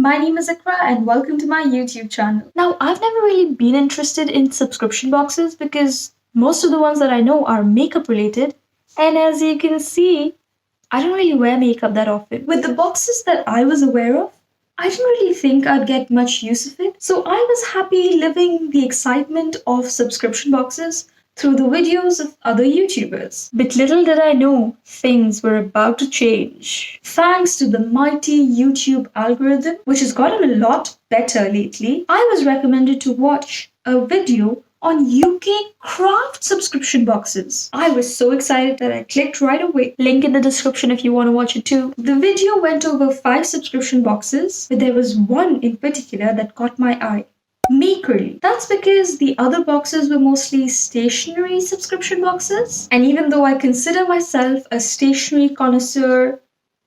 My name is Iqrah and welcome to my YouTube channel. Now, I've never really been interested in subscription boxes because most of the ones that I know are makeup related, and as you can see, I don't really wear makeup that often. With the boxes that I was aware of, I didn't really think I'd get much use of it, so I was happy living the excitement of subscription boxes through the videos of other YouTubers. But little did I know, things were about to change. Thanks to the mighty YouTube algorithm, which has gotten a lot better lately, I was recommended to watch a video on UK craft subscription boxes. I was so excited that I clicked right away. Link in the description if you want to watch it too. The video went over 5 subscription boxes, but there was one in particular that caught my eye. Makerly. That's because the other boxes were mostly stationery subscription boxes. And even though I consider myself a stationery connoisseur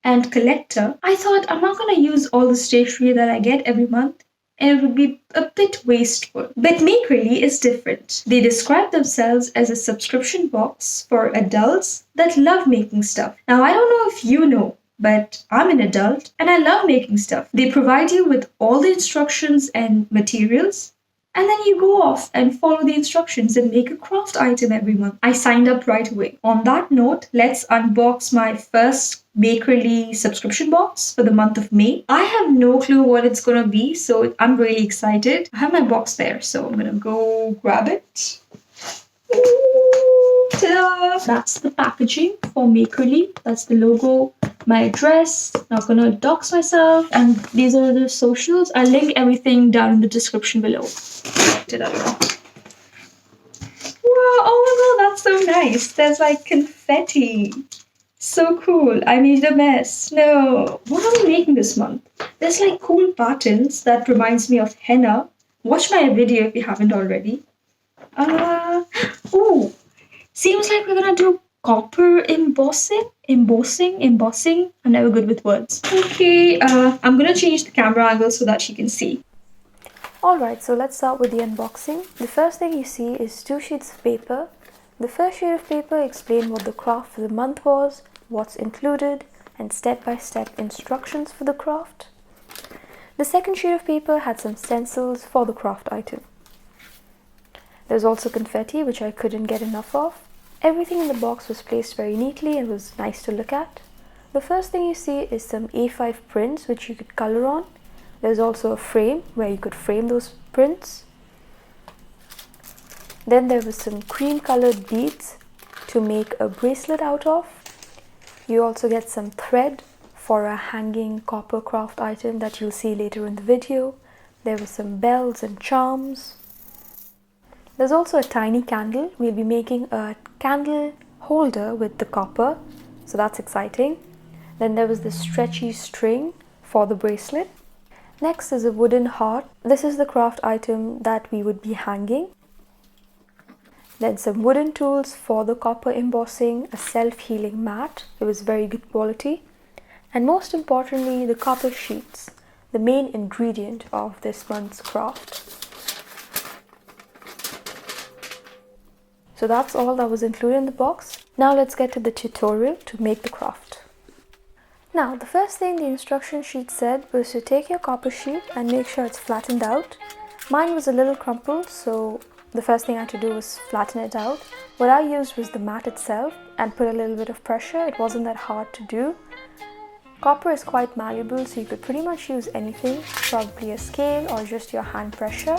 and collector, I thought I'm not gonna use all the stationery that I get every month and it would be a bit wasteful. But Makerly is different. They describe themselves as a subscription box for adults that love making stuff. Now, I don't know if you know, but I'm an adult and I love making stuff. They provide you with all the instructions and materials, and then you go off and follow the instructions and make a craft item every month. I signed up right away. On that note, let's unbox my first Makerly subscription box for the month of May. I have no clue what it's gonna be, so I'm really excited. I have my box there, so I'm gonna go grab it. Ta-da! That's the packaging for Makerly. That's the logo, my address. Not gonna dox myself. And these are the socials. I'll link everything down in the description below. Ta-da. Wow, oh my god, that's so nice. There's like confetti. So cool. I made a mess. No. What are we making this month? There's like cool patterns that reminds me of henna. Watch my video if you haven't already. Ooh. Seems like we're gonna do copper embossing. Embossing. I'm never good with words. Okay, I'm gonna change the camera angle so that you can see. Alright, so let's start with the unboxing. The first thing you see is 2 sheets of paper. The first sheet of paper explained what the craft for the month was, what's included, and step-by-step instructions for the craft. The second sheet of paper had some stencils for the craft item. There's also confetti, which I couldn't get enough of. Everything in the box was placed very neatly and was nice to look at. The first thing you see is some A5 prints which you could color on. There's also a frame where you could frame those prints. Then there was some cream colored beads to make a bracelet out of. You also get some thread for a hanging copper craft item that you'll see later in the video. There were some bells and charms. There's also a tiny candle. We'll be making a candle holder with the copper, so that's exciting. Then there was this stretchy string for the bracelet. Next is a wooden heart. This is the craft item that we would be hanging. Then some wooden tools for the copper embossing, a self-healing mat. It was very good quality. And most importantly, the copper sheets, the main ingredient of this month's craft. So that's all that was included in the box. Now let's get to the tutorial to make the craft. Now, the first thing the instruction sheet said was to take your copper sheet and make sure it's flattened out. Mine was a little crumpled, so the first thing I had to do was flatten it out. What I used was the mat itself and put a little bit of pressure. It wasn't that hard to do. Copper is quite malleable, so you could pretty much use anything, probably a scale or just your hand pressure.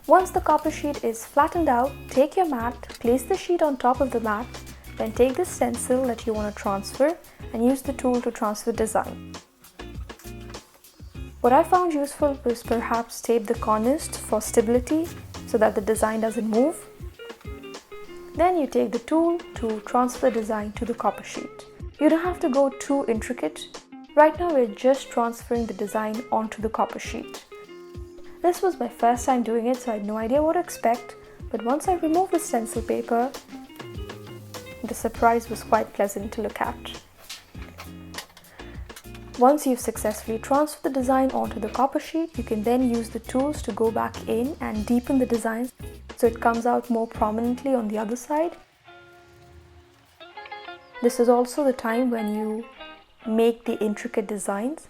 Once the copper sheet is flattened out, take your mat, place the sheet on top of the mat, then take the stencil that you want to transfer and use the tool to transfer design. What I found useful was perhaps tape the corners for stability so that the design doesn't move. Then you take the tool to transfer the design to the copper sheet. You don't have to go too intricate. Right now we're just transferring the design onto the copper sheet. This was my first time doing it, so I had no idea what to expect, but once I removed the stencil paper, the surprise was quite pleasant to look at. Once you've successfully transferred the design onto the copper sheet, you can then use the tools to go back in and deepen the design so it comes out more prominently on the other side. This is also the time when you make the intricate designs.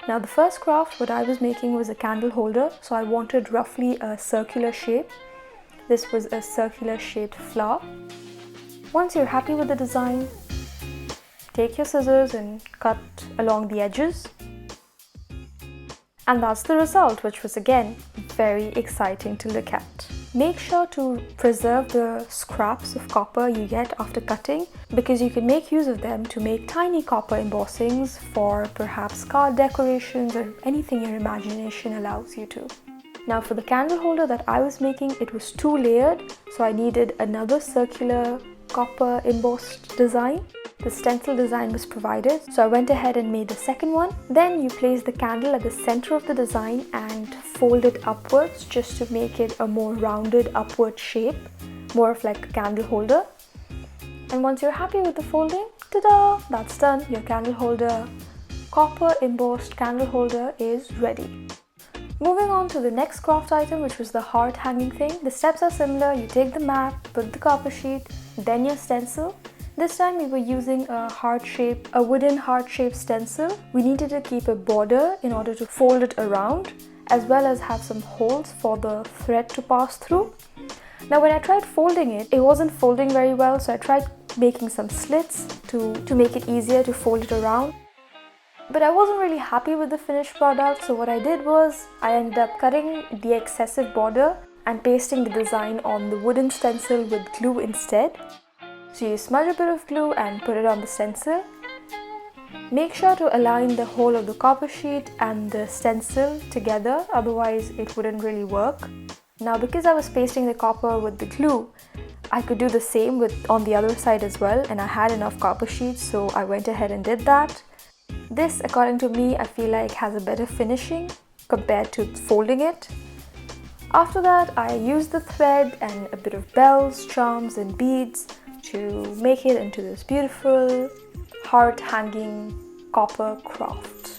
Now the first craft, what I was making was a candle holder, so I wanted roughly a circular shape. This was a circular shaped flower. Once you're happy with the design, take your scissors and cut along the edges. And that's the result, which was again very exciting to look at. Make sure to preserve the scraps of copper you get after cutting, because you can make use of them to make tiny copper embossings for perhaps card decorations or anything your imagination allows you to. Now for the candle holder that I was making, it was 2-layered, so I needed another circular copper embossed design. The stencil design was provided, so I went ahead and made the second one. Then you place the candle at the center of the design and fold it upwards just to make it a more rounded upward shape, more of like a candle holder. And once you're happy with the folding, ta-da! That's done. Your candle holder, copper embossed candle holder is ready. Moving on to the next craft item, which was the heart hanging thing. The steps are similar. You take the mat, put the copper sheet, then your stencil. This time we were using a wooden heart-shaped stencil. We needed to keep a border in order to fold it around, as well as have some holes for the thread to pass through. Now when I tried folding it, it wasn't folding very well, so I tried making some slits to make it easier to fold it around. But I wasn't really happy with the finished product, so what I did was I ended up cutting the excessive border and pasting the design on the wooden stencil with glue instead. So you smudge a bit of glue and put it on the stencil. Make sure to align the whole of the copper sheet and the stencil together, otherwise it wouldn't really work. Now because I was pasting the copper with the glue, I could do the same on the other side as well, and I had enough copper sheets, so I went ahead and did that. This, according to me, I feel like has a better finishing compared to folding it. After that, I used the thread and a bit of bells, charms and beads to make it into this beautiful heart hanging copper craft.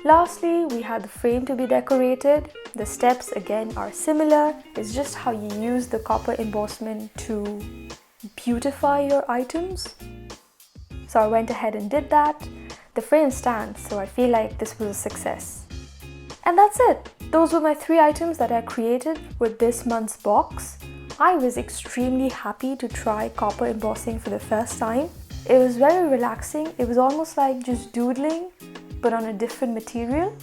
Lastly, we had the frame to be decorated. The steps again are similar. It's just how you use the copper embossment to beautify your items. So I went ahead and did that. The frame stands, so I feel like this was a success. And that's it. Those were my 3 items that I created with this month's box. I was extremely happy to try copper embossing for the first time. It was very relaxing. It was almost like just doodling, but on a different material.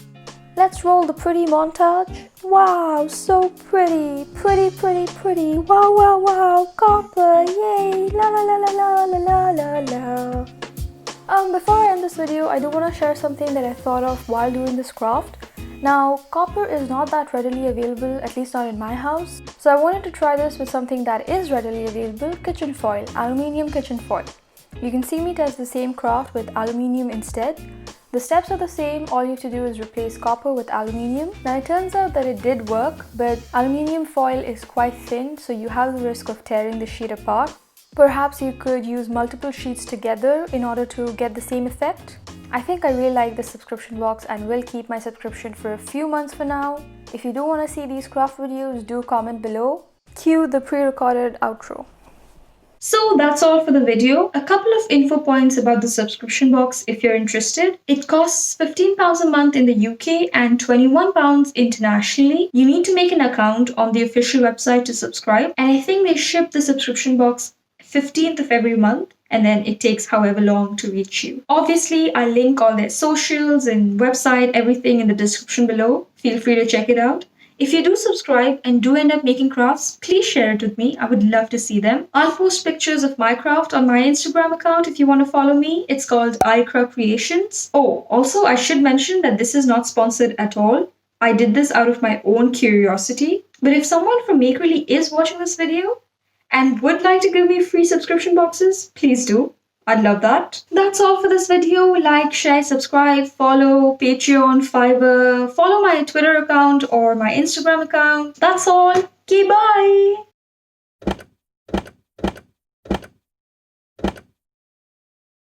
Let's roll the pretty montage. Wow, so pretty, pretty, pretty, pretty. Wow, wow, wow, copper, yay, la la la la la la la la. Before I end this video, I do want to share something that I thought of while doing this craft. Now, copper is not that readily available, at least not in my house. So I wanted to try this with something that is readily available, kitchen foil, aluminium kitchen foil. You can see me test the same craft with aluminium instead. The steps are the same, all you have to do is replace copper with aluminium. Now it turns out that it did work, but aluminium foil is quite thin, so you have the risk of tearing the sheet apart. Perhaps you could use multiple sheets together in order to get the same effect. I think I really like this subscription box and will keep my subscription for a few months for now. If you do want to see these craft videos, do comment below. Cue the pre-recorded outro. So that's all for the video. A couple of info points about the subscription box if you're interested. It costs £15 a month in the UK and £21 internationally. You need to make an account on the official website to subscribe, and I think they ship the subscription box 15th of every month, and then it takes however long to reach you. Obviously, I'll link all their socials and website, everything in the description below. Feel free to check it out. If you do subscribe and do end up making crafts, please share it with me. I would love to see them. I'll post pictures of my craft on my Instagram account if you want to follow me. It's called iiqrah Creations. Oh, also I should mention that this is not sponsored at all. I did this out of my own curiosity. But if someone from Makerly is watching this video and would like to give me free subscription boxes, please do. I'd love that. That's all for this video. Like, share, subscribe, follow Patreon, Fiverr, follow my Twitter account or my Instagram account. That's all. Okay, bye.